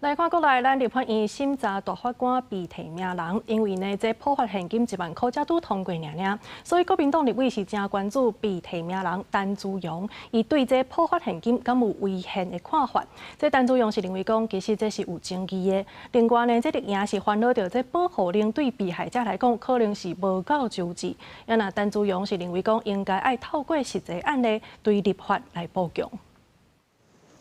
来看过来，咱立法院审查大法官被提名人，因为呢，这普发现金1万块才拄通过尔，所以国民党立委是真关注被提名人陈志阳，伊对这普发现金敢有违宪的看法。这陈志阳是认为讲，其实这是有争议的。另外呢，这个也是烦恼到这保护令对被害者来讲，可能是无够周至。也那陈志阳是认为讲，应该爱透过实际案例对立法来补强。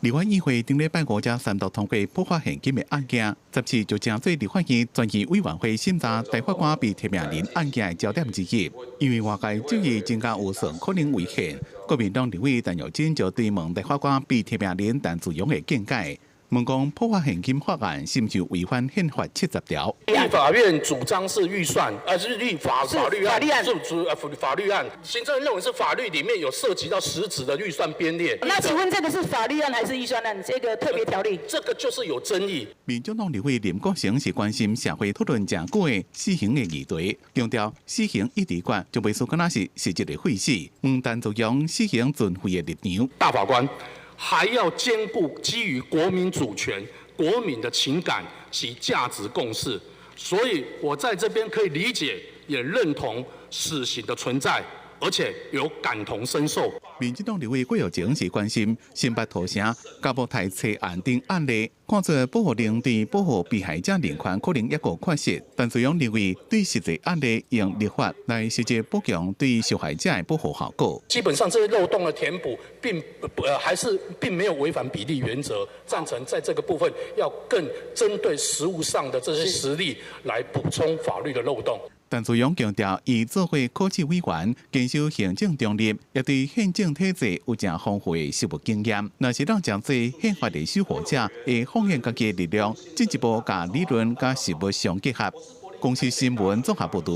立法议会顶礼拜5才3读通过普发现金的案件，10次就成做立法院专业委员会审查大法官被提名人案件的焦点之一。因为外界质疑增加有损可能违宪，国民党立委陈玉珍就追问大法官被提名人陈志阳的见解。问讲普发现金法案是不是违反宪法70条？立法院主张是预算，是法律案，法律案。行政人认为是法律里面有涉及到实质的预算编列。那请问这个是法律案还是预算案？这个特别条例？这个就是有争议。民进党立委林国成是关心社会讨论真久的死刑的议题，强调死刑一直管就袂输敢若是实质的废死，陈志阳死刑准废的立场。大法官还要兼顾基于国民主权、国民的情感及价值共识，所以我在这边可以理解，也认同死刑的存在，而且有感同身受。民进党立委郭耀前是关心新北土城加步台车案等案例，看出保护令对保护被害者人权可能一个缺失，但最终认为对实际案例用立法来实际补强对受害者的保护效果。基本上这些漏洞的填补，并没有违反比例原则，赞成在这个部分要更针对实务上的这些实例来补充法律的漏洞。陈志阳强调，伊做过考试委员，坚守行政中立，也对宪政体制有正丰富的实务经验。若是让真济宪法的守护者会奉献家己的力量，进一步甲理论甲实务相结合。公司新闻综合报道。